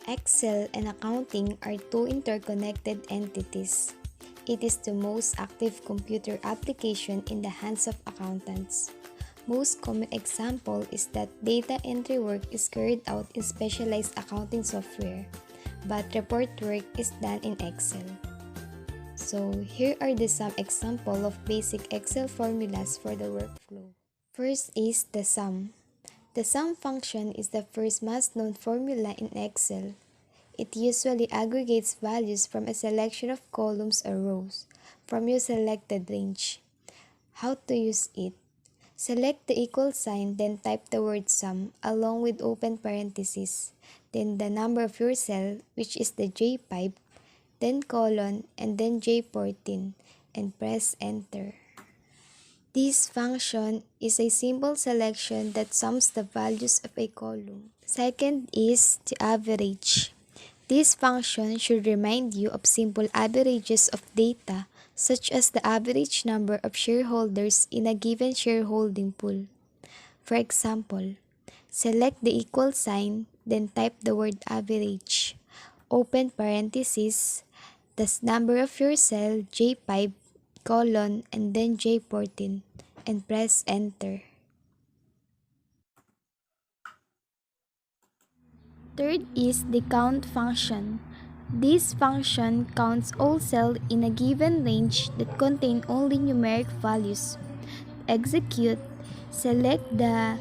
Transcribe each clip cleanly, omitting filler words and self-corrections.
Excel and accounting are two interconnected entities. It is the most active computer application in the hands of accountants. Most common example is that data entry work is carried out in specialized accounting software, but report work is done in Excel. So here are some example of basic Excel formulas for the workflow. First is the sum. The sum function is the first most known formula in Excel. It usually aggregates values from a selection of columns or rows from your selected range. How to use it? Select the equal sign, then type the word sum along with open parentheses, then the number of your cell, which is the J5, then colon, and then J14, and press enter. This function is a simple selection that sums the values of a column. Second is the average. This function should remind you of simple averages of data, such as the average number of shareholders in a given shareholding pool. For example, select the equal sign, then type the word average, open parentheses, the number of your cell J5, colon, and then J14, and press enter. Third is the count function. This function counts all cells in a given range that contain only numeric values. Execute, select the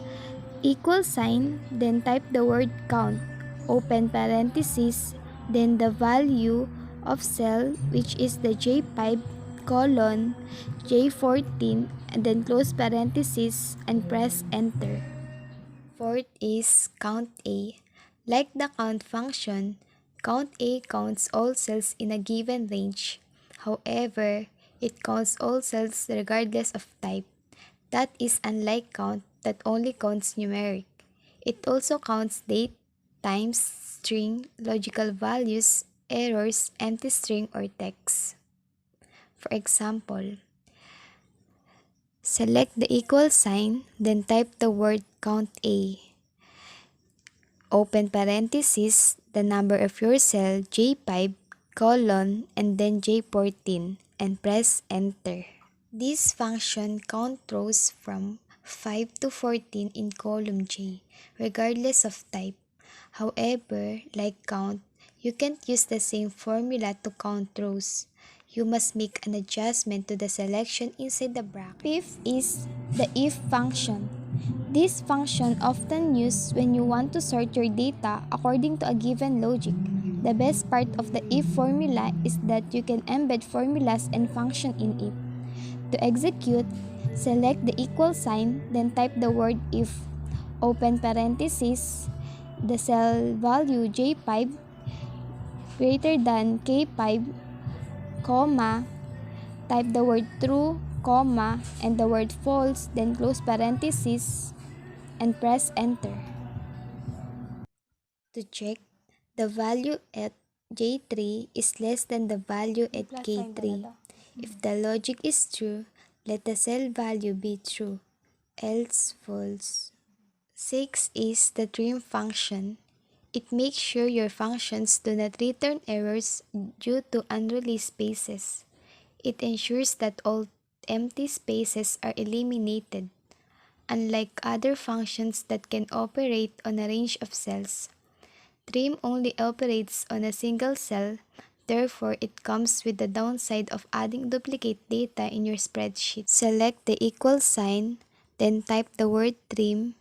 equal sign, then type the word count, open parentheses, then the value of cell, which is the J5, colon, J14, and then close parentheses and press enter. Fourth is count A. Like the count function, count A counts all cells in a given range. However, it counts all cells regardless of type. That is unlike count that only counts numeric. It also counts date, times, string, logical values, errors, empty string, or text. For example, select the equal sign, then type the word count A. Open parenthesis, the number of your cell J5, colon, and then J14, and press enter. This function counts rows from 5 to 14 in column J, regardless of type. However, like count, you can't use the same formula to count rows. You must make an adjustment to the selection inside the bracket. Fifth is the if function. This function often used when you want to sort your data according to a given logic. The best part of the if formula is that you can embed formulas and function in it. To execute, select the equal sign, then type the word if, open parentheses, the cell value J5 greater than K5, comma, type the word true, comma, and the word false, then close parentheses, and press enter. To check, the value at J3 is less than the value at K3. If the logic is true, let the cell value be true, else false. 6 is the trim function. It makes sure your functions do not return errors due to unreleased spaces. It ensures that all empty spaces are eliminated, unlike other functions that can operate on a range of cells. Trim only operates on a single cell, therefore it comes with the downside of adding duplicate data in your spreadsheet. Select the equal sign, then type the word trim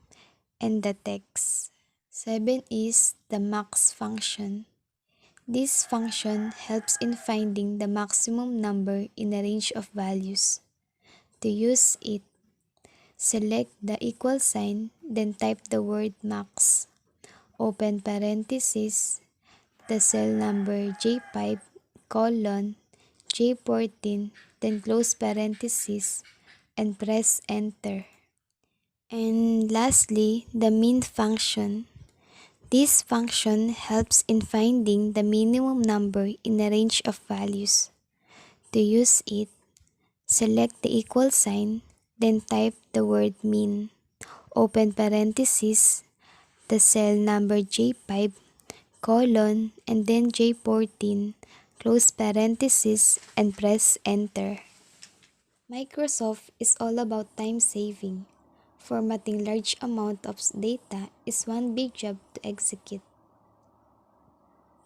and the text. 7 is the max function. This function helps in finding the maximum number in a range of values. To use it, select the equal sign, then type the word max, open parenthesis, the cell number J5, colon, J14, then close parenthesis, and press enter. And lastly, the min function. This function helps in finding the minimum number in a range of values. To use it, select the equal sign, then type the word min, open parenthesis, the cell number J5, colon, and then J14, close parenthesis, and press enter. Microsoft is all about time saving. Formatting large amount of data is one big job to execute.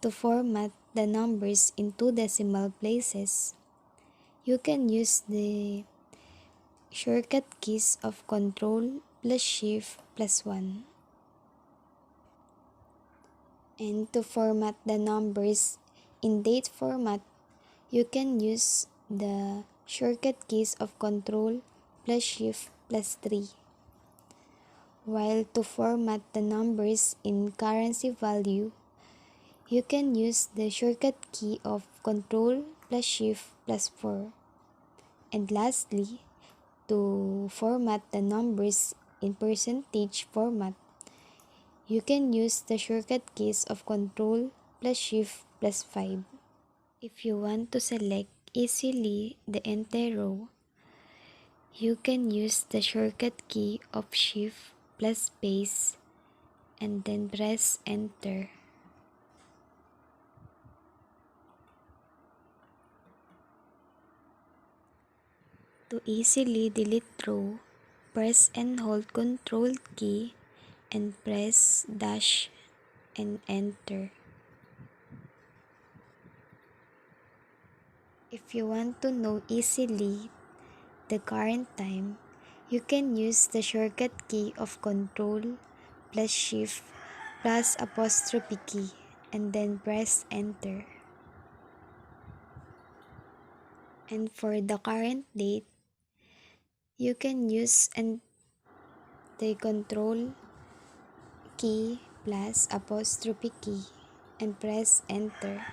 To format the numbers in two decimal places, you can use the shortcut keys of Ctrl plus Shift plus 1. And to format the numbers in date format, you can use the shortcut keys of Ctrl plus Shift plus 3. While to format the numbers in currency value, you can use the shortcut key of Ctrl plus Shift plus 4. And lastly, to format the numbers in percentage format, you can use the shortcut keys of Ctrl plus Shift plus 5. If you want to select easily the entire row, you can use the shortcut key of Shift plus space and then press enter. To easily delete row, press and hold Ctrl key and press dash and enter. If you want to know easily the current time, you can use the shortcut key of Ctrl plus Shift plus apostrophe key and then press enter. And for the current date, you can use the Ctrl key plus apostrophe key and press enter.